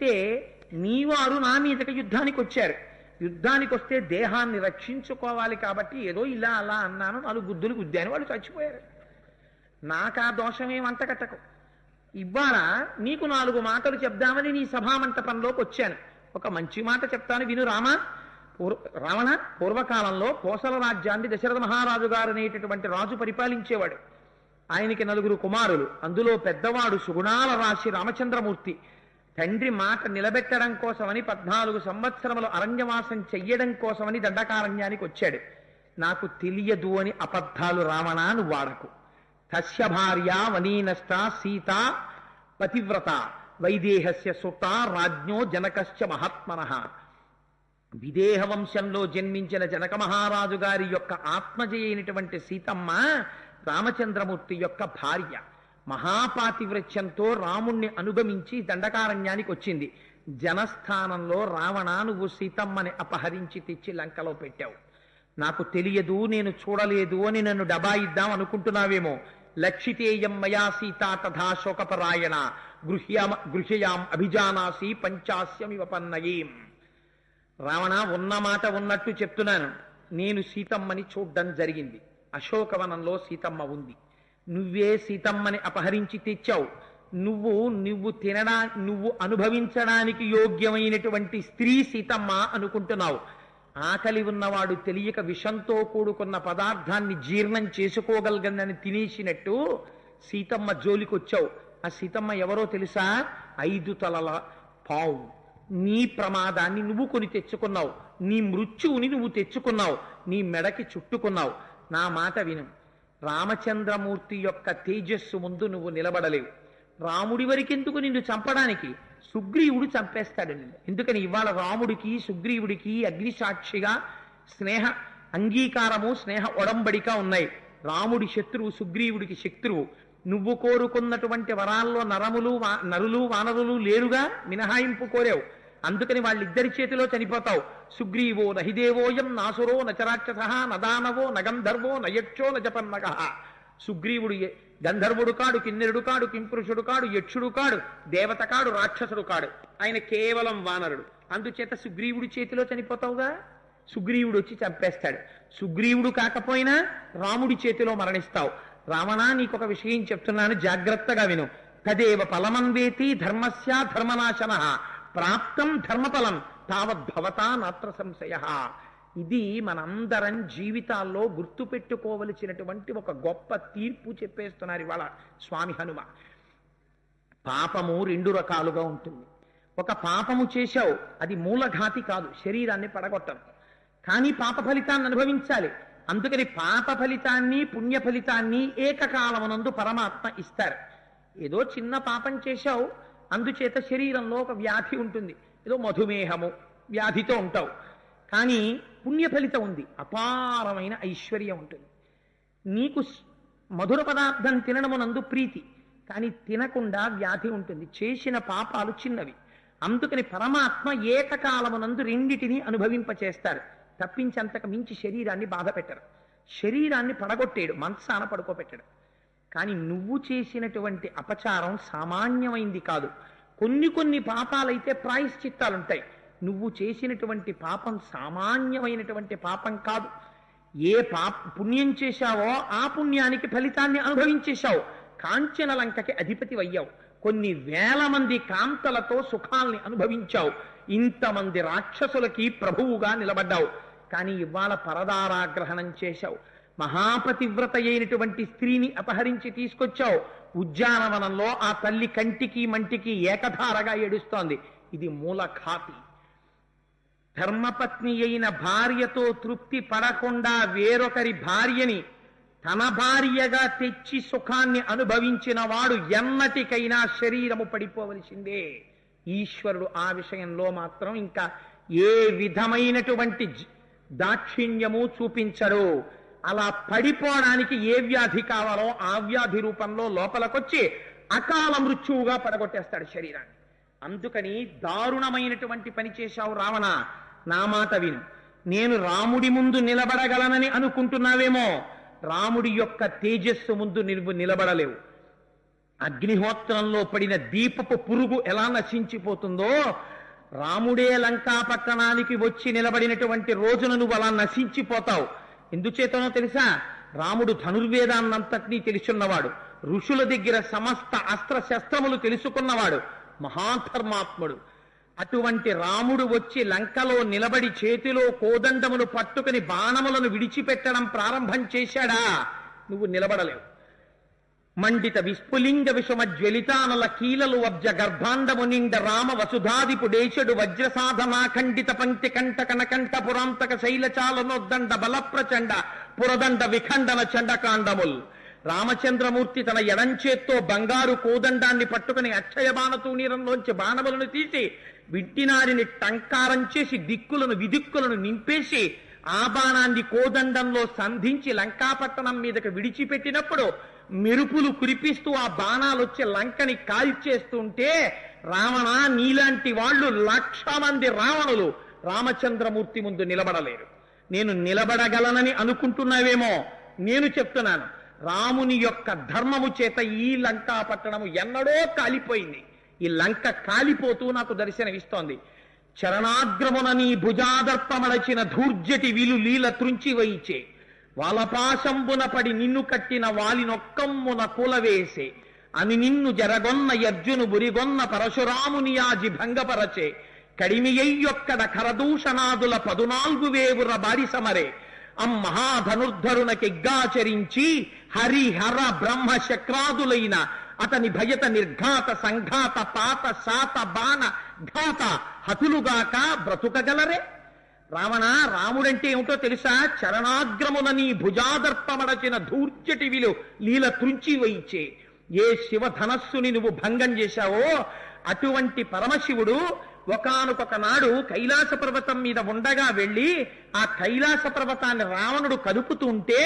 పిలిస్తే నీవారు నా మీదకి యుద్ధానికి వచ్చారు. యుద్ధానికి వస్తే దేహాన్ని రక్షించుకోవాలి కాబట్టి ఏదో ఇలా అలా అన్నాను, 4 గుద్దులు గుద్దాను, వాళ్ళు చచ్చిపోయారు. నాకు ఆ దోషమేం అంటకట్టకు. ఇవాళ నీకు 4 మాటలు చెప్దామని నీ సభామంటపంలోకి వచ్చాను. ఒక మంచి మాట చెప్తాను విను రామా. రావణ పూర్వకాలంలో కోసల రాజ్యాన్ని దశరథ మహారాజు గారు అనేటటువంటి రాజు పరిపాలించేవాడు. ఆయనకి 4 కుమారులు. అందులో పెద్దవాడు సుగుణాల రాశి రామచంద్రమూర్తి. తండ్రి మాట నిలబెట్టడం కోసమని 14 సంవత్సరములు అరణ్యవాసం చెయ్యడం కోసమని దండకారణ్యానికి వచ్చాడు. నాకు తెలియదు అని అబద్ధాలు రావణ నువ్వు వాడకు. తస్య భార్య వనీనష్ట సీత పతివ్రత వైదేహస్య సుత రాజ్ఞో జనకశ్చ మహాత్మనః. విదేహ వంశంలో జన్మించిన జనక మహారాజు గారి యొక్క ఆత్మజ అయినటువంటి సీతమ్మ రామచంద్రమూర్తి యొక్క భార్య. మహాపాతివ్రత్యంతో రాముణ్ణి అనుగమించి దండకారణ్యానికి వచ్చింది. జనస్థానంలో రావణ నువ్వు సీతమ్మని అపహరించి తెచ్చి లంకలో పెట్టావు. నాకు తెలియదు, నేను చూడలేదు అని నన్ను డబాయిద్దాం అనుకుంటున్నావేమో. లక్షితేయం మయా సీతా తథా శోకపరాయణ గృహ్యాం అభిజానాసి పంచాస్యమివ పన్నయీం. రావణ, ఉన్న మాట ఉన్నట్టు చెప్తున్నాను. నేను సీతమ్మని చూడ్డం జరిగింది. అశోకవనంలో సీతమ్మ ఉంది. నువ్వే సీతమ్మని అపహరించి తెచ్చావు. నువ్వు అనుభవించడానికి యోగ్యమైనటువంటి స్త్రీ సీతమ్మ అనుకుంటున్నావు. ఆకలి ఉన్నవాడు తెలియక విషంతో కూడుకున్న పదార్థాన్ని జీర్ణం చేసుకోగలగందని తినేసినట్టు సీతమ్మ జోలికొచ్చావు. ఆ సీతమ్మ ఎవరో తెలుసా? 5 తలల పావు. నీ ప్రమాదాన్ని నువ్వు కొని తెచ్చుకున్నావు. నీ మృత్యువుని నువ్వు తెచ్చుకున్నావు. నీ మెడకి చుట్టుకున్నావు. నా మాట విను. రామచంద్రమూర్తి యొక్క తేజస్సు ముందు నువ్వు నిలబడలేవు. రాముడి వరకెందుకు నిన్ను చంపడానికి? సుగ్రీవుడు చంపేస్తాడు నిన్ను. ఎందుకని? ఇవాళ రాముడికి సుగ్రీవుడికి అగ్నిసాక్షిగా స్నేహ అంగీకారము, స్నేహ ఒడంబడిక ఉన్నాయి. రాముడి శత్రువు సుగ్రీవుడికి శత్రువు. నువ్వు కోరుకున్నటువంటి వరాల్లో నరులు వానరులు లేరుగా, మినహాయింపు కోరావు. అందుకని వాళ్ళిద్దరి చేతిలో చనిపోతావు. సుగ్రీవో నహిదేవోయం నాసురో నచరాక్షస నదానవో నగంధర్వో నయక్షో నజపన్నగ. సుగ్రీవుడు గంధర్వుడు కాడు, కిన్నెరుడు కాడు, కింపురుషుడు కాడు, యక్షుడు కాడు, దేవత కాడు, రాక్షసుడు కాడు. ఆయన కేవలం వానరుడు. అందుచేత సుగ్రీవుడి చేతిలో చనిపోతావుగా. సుగ్రీవుడు వచ్చి చంపేస్తాడు. సుగ్రీవుడు కాకపోయినా రాముడి చేతిలో మరణిస్తావు. రావణ, నీకొక విషయం చెప్తున్నాను, జాగ్రత్తగా విను. తదేవ ఫలమన్వేతి ధర్మస్య ధర్మనాశన ప్రాప్తం ధర్మఫలం తావద్భవతా నాత్ర సంశయ. ఇది మనందరం జీవితాల్లో గుర్తుపెట్టుకోవలసినటువంటి ఒక గొప్ప తీర్పు చెప్పేస్తున్నారు ఇవాళ స్వామి హనుమ. పాపము 2 రకాలుగా ఉంటుంది. ఒక పాపము చేశావు, అది మూలఘాతి కాదు, శరీరాన్ని పడగొట్టం. కానీ పాప ఫలితాన్ని అనుభవించాలి. అందుకని పాప ఫలితాన్ని పుణ్య ఫలితాన్ని ఏకకాలమునందు పరమాత్మ ఇస్తారు. ఏదో చిన్న పాపం చేశావు, అందుచేత శరీరంలో ఒక వ్యాధి ఉంటుంది, ఏదో మధుమేహము వ్యాధితో ఉంటావు. కానీ పుణ్య ఫలితం ఉంది, అపారమైన ఐశ్వర్యం ఉంటుంది. నీకు మధుర పదార్థం తినడమునందు ప్రీతి, కానీ తినకుండా వ్యాధి ఉంటుంది. చేసిన పాపాలు చిన్నవి. అందుకని పరమాత్మ ఏకకాలమునందు రెండిటిని అనుభవింపచేస్తారు. తప్పించంతకు మించి శరీరాన్ని బాధ పెట్టరు. శరీరాన్ని పడగొట్టేడు, మనసాన పడుకోబెట్టడు. కానీ నువ్వు చేసినటువంటి అపచారం సామాన్యమైంది కాదు. కొన్ని పాపాలైతే ప్రాయశ్చిత్తాలుంటాయి. నువ్వు చేసినటువంటి పాపం సామాన్యమైనటువంటి పాపం కాదు. ఏ పుణ్యం చేశావో ఆ పుణ్యానికి ఫలితాన్ని అనుభవించేశావు. కాంచన లంకకి అధిపతి అయ్యావు. కొన్ని వేల మంది కాంతలతో సుఖాల్ని అనుభవించావు. ఇంతమంది రాక్షసులకి ప్రభువుగా నిలబడ్డావు. కానీ ఇవాళ పరదారాగ్రహణం చేశావు. మహాపతివ్రత అయినటువంటి స్త్రీని అపహరించి తీసుకొచ్చావు. ఉద్యానవనంలో ఆ తల్లి కంటికి మంటికి ఏకధారగా ఏడుస్తోంది. ఇది మూలఘాతి. ధర్మపత్ని అయిన భార్యతో తృప్తి పడకుండా వేరొకరి భార్యని తన భార్యగా తెచ్చి సుఖాన్ని అనుభవించిన వాడు ఎన్నటికైనా శరీరము పడిపోవలసిందే. ఈశ్వరుడు ఆ విషయంలో మాత్రం ఇంకా ఏ విధమైనటువంటి దాక్షిణ్యము చూపించడు. అలా పడిపోవడానికి ఏ వ్యాధి కావాలో ఆ వ్యాధి రూపంలో లోపలికొచ్చి అకాల మృత్యువుగా పడగొట్టేస్తాడు శరీరాన్ని. అందుకని దారుణమైనటువంటి పని చేశావు రావణ. నా మాట విను. నేను రాముడి ముందు నిలబడగలనని అనుకుంటున్నావేమో. రాముడి యొక్క తేజస్సు ముందు నువ్వు నిలబడలేవు. అగ్నిహోత్రంలో పడిన దీపపు పురుగు ఎలా నశించిపోతుందో, రాముడే లంకా పట్టణానికి వచ్చి నిలబడినటువంటి రోజున నువ్వు అలా నశించిపోతావు. ఎందుచేతనో తెలుసా? రాముడు ధనుర్వేదాన్నంతటినీ తెలుసున్నవాడు, ఋషుల దగ్గర సమస్త అస్త్రశస్త్రములు తెలుసుకున్నవాడు, మహాధర్మాత్ముడు. అటువంటి రాముడు వచ్చి లంకలో నిలబడి చేతిలో కోదండమును పట్టుకుని బాణములను విడిచిపెట్టడం ప్రారంభం చేశాడా, నువ్వు నిలబడలేవు. మండిత విస్ఫులింగ విషమ జ్వలితానల కీలలు వబ్జ గర్భాండము నిండ రామ వసుధాదిపుడేశుడు వజ్ర సాధనా ఖండిత పంక్తి కంట కనకంఠ పురాంతక శైలచాలనోద్దండ బల ప్రచండ పురదండ విఖండన చండకాండముల్. రామచంద్రమూర్తి తన ఎడంచేత్తో బంగారు కోదండాన్ని పట్టుకుని అక్షయ బాణతూణీరంలోంచి బాణములను తీసి వింటినారిని టంకారం చేసి దిక్కులను విదిక్కులను నింపేసి ఆ బాణాన్ని కోదండంలో సంధించి లంకాపట్టణం మీదకి విడిచిపెట్టినప్పుడు మెరుపులు కురిపిస్తూ ఆ బాణాలు వచ్చి లంకని కాల్చేస్తుంటే, రావణ, నీలాంటి వాళ్ళు 1,00,000 మంది రావణులు రామచంద్రమూర్తి ముందు నిలబడలేరు. నేను నిలబడగలనని అనుకుంటున్నావేమో, నేను చెప్తున్నాను, రాముని యొక్క ధర్మము చేత ఈ లంకా పట్టణము ఎన్నడో కాలిపోయింది. ఈ లంక కాలిపోతూ నాకు దర్శనమిస్తోంది. చరణాగ్రమున నీ భుజాదర్పమడచిన ధూర్జటి విలు లీల త్రుంచి వైచే, వాలపాశంబున పడి నిన్ను కట్టిన వాలినొక్కమ్మున కూలవేసే, అని నిన్ను జరగొన్న యర్జును బురిగొన్న పరశురాముని యాజి భంగపరచే, కడిమియొక్కడ కరదూషణాదుల 14 వేవుర బారి సమరే, మహాధనుర్ధరునకిగ్గాచరించి హరిహర బ్రహ్మ శక్రాదులైన అతని భయత నిర్ఘాత సంఘాత పాత శాత బాణ ఘాత హతులుగాక బ్రతుకగలరే. రావణ, రాముడంటే ఏమిటో తెలుసా? చరణాగ్రమున నీ భుజాదర్పమడచిన ధూర్జటి విలు లీల త్రుంచి వైచే, ఏ శివధనస్సుని నువ్వు భంగం చేశావో అటువంటి పరమశివుడు ఒకానొక నాడు కైలాస పర్వతం మీద ఉండగా వెళ్ళి ఆ కైలాస పర్వతాన్ని రావణుడు కదుపుతుంటే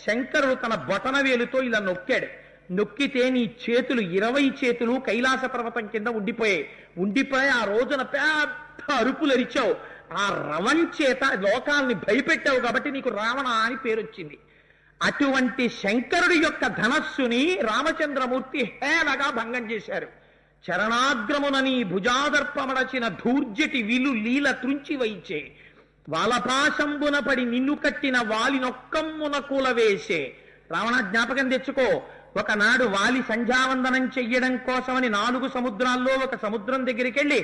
శంకరుడు తన బొటనవేలుతో ఇలా నొక్కాడు. నొక్కితే నీ చేతులు 20 చేతులు కైలాస పర్వతం కింద ఉండిపోయి ఆ రోజున పెద్ద అరుపులు అరిచావు. ఆ రవం చేత లోకాల్ని భయపెట్టావు కాబట్టి నీకు రావణ అని పేరొచ్చింది. అటువంటి శంకరుడి యొక్క ధనస్సుని రామచంద్రమూర్తి హేళగా భంగం చేశారు. చరణాగ్రమున నీ భుజాదర్పమడచిన ధూర్జటి విలు లీల త్రుంచి వైచే, వాలపాశంబున పడి నిన్ను కట్టిన వాలినొక్కమ్మున కూలవేసే. రావణ, జ్ఞాపకం తెచ్చుకో, ఒకనాడు వాలి సంధ్యావందనం చెయ్యడం కోసమని 4 సముద్రాల్లో ఒక సముద్రం దగ్గరికి వెళ్ళి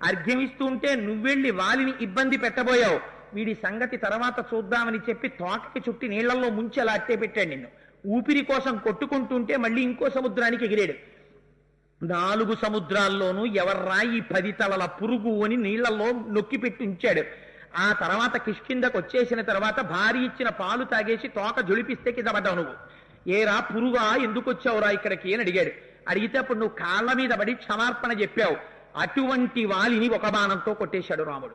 అర్ఘ్యమిస్తూ ఉంటే నువ్వెళ్ళి వాలిని ఇబ్బంది పెట్టబోయావు. వీడి సంగతి తర్వాత చూద్దామని చెప్పి తోటకి చుట్టి నీళ్లలో ముంచి అలా అట్టే పెట్టాడు నిన్ను. ఊపిరి కోసం కొట్టుకుంటుంటే మళ్ళీ ఇంకో సముద్రానికి ఎగిరాడు. 4 సముద్రాల్లోనూ ఎవర్రా ఈ 10 తలల పురుగు అని నీళ్లలో నొక్కిపెట్టి ఉంచాడు. ఆ తర్వాత కిష్కిందకు వచ్చేసిన తర్వాత భార్య ఇచ్చిన పాలు తాగేసి తోక జొలిపిస్తే కింద పడ్డావు. నువ్వు ఏరా పురుగా, ఎందుకు వచ్చావురా ఇక్కడికి అని అడిగాడు. అడిగితే అప్పుడు నువ్వు కాళ్ళ మీద పడి క్షమార్పణ చెప్పావు. అటువంటి వాలిని ఒక బాణంతో కొట్టేశాడు రాముడు.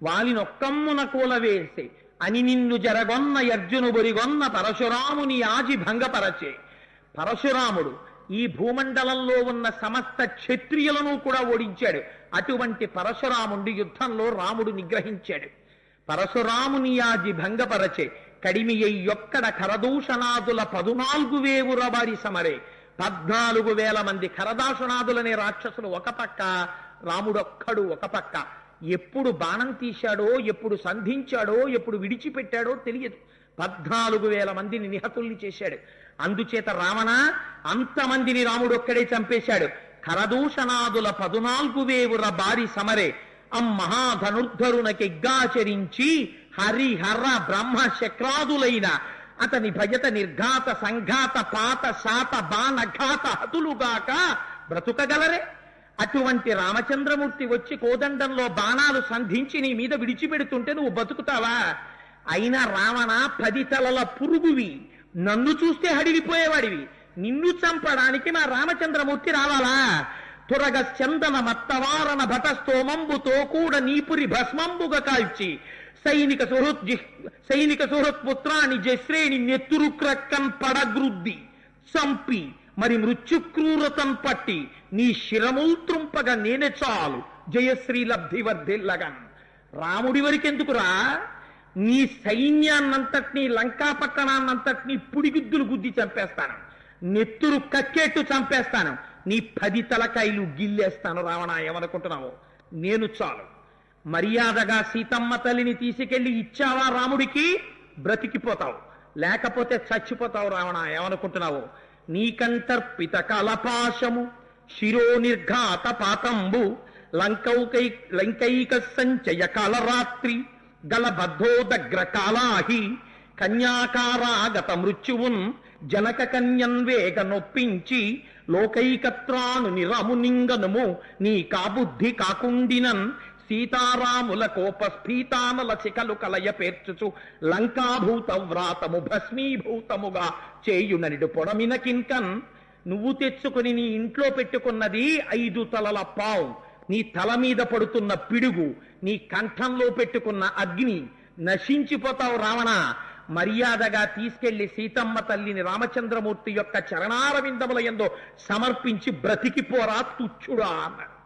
వాలినొక్కమ్మున కూలవేసే, అని నిన్ను జరగొన్న యర్జును బొరిగొన్న పరశురాముని యాజి భంగపరచే. పరశురాముడు ఈ భూమండలంలో ఉన్న సమస్త క్షత్రియులను కూడా ఓడించాడు. అటువంటి పరశురాముడి యుద్ధంలో రాముడు నిగ్రహించాడు. పరశురాముని యాజి భంగపరచే, కడిమియొక్కడ కరదూషణాదుల 14 వేవుర బారి సమరే. 14,000 మంది కరదాషణాదులనే రాక్షసులు ఒక పక్క, రాముడొక్కడు ఒక పక్క. ఎప్పుడు బాణం తీశాడో, ఎప్పుడు సంధించాడో, ఎప్పుడు విడిచిపెట్టాడో తెలియదు. 14,000 మందిని నిహతుల్ని చేశాడు. అందుచేత రావణ, అంతమందిని రాముడు ఒక్కడే చంపేశాడు. కరదూషణాదుల 14 వేవుర బారి సమరే, మహాధనుర్ధరునకిగ్గాచరించి హరిహర బ్రహ్మ శక్రాదులైన అతని భయత నిర్ఘాత సంఘాత పాత శాత బాణ ఘాత హతులుగాక బ్రతుకగలరే. అటువంటి రామచంద్రమూర్తి వచ్చి కోదండంలో బాణాలు సంధించి నీ మీద విడిచిపెడుతుంటే నువ్వు బతుకుతావా? అయినా రావణ, 10 తలల పురుగువి, నన్ను చూస్తే హడిలిపోయేవాడివి. నిన్ను చంపడానికి మా రామచంద్రమూర్తి రావాలా? తురగ చందన మత్తవారణ భటస్తోమంబుతో కూడా నీపురి భస్మంబుగా కాల్చి సైనిక సుహృత్ పుత్రాన్ని జశ్రేణి నెత్తురుక్రక్కన్ పడగ్రుద్ది చంపి మరి మృత్యుక్రూరతన్ పట్టి నీ శిరముల్ త్రుంపగా నేనే చాలు జయశ్రీ లబ్ధి వర్ధిల్లగన్. రాముడి వరకెందుకురా? నీ సైన్యాన్నంతటినీ లంకా పట్టణాన్నంతటినీ పుడిగుద్దులు గుద్ది చంపేస్తాను. నెత్తురు కక్కేట్టు చంపేస్తాను, నీ 10 తలకాయలు గిల్లేస్తాను రావణ, ఏమనుకుంటున్నావు? నేను చాలు. మర్యాదగా సీతమ్మ తల్లిని తీసుకెళ్లి ఇచ్చావా రాముడికి, బ్రతికిపోతావు, లేకపోతే చచ్చిపోతావు రావణ, ఏమనుకుంటున్నావు? నీకంతర్పిత కలపాశము శిరో నిర్ఘాత పాతంబు లంకైక సంచయ కాలరాత్రి గలబద్ధోదగ్ర కాలాహి కన్యాకారాగత మృత్యువున్ జనక కన్యన్వేగ నొప్పించి లోకైకత్రాను నిరమునింగనుము నీ కాబుద్ధి కాకుండినన్ సీతారాముల కోపస్ఫీతానల చికలు కలయ పేర్చుచు లంకాభూత వ్రాతము భస్మీభూతముగా చేయుననిడు పొడమిన కింకన్. నువ్వు తెచ్చుకుని నీ ఇంట్లో పెట్టుకున్నది 5 తలల పావు, నీ తల మీద పడుతున్న పిడుగు, నీ కంఠంలో పెట్టుకున్న అగ్ని, నశించిపోతావు రావణ. మర్యాదగా తీసుకెళ్లి సీతమ్మ తల్లిని రామచంద్రమూర్తి యొక్క చరణారవిందముల యందు సమర్పించి బ్రతికిపోరా తుచ్చుడా అన్నాడు.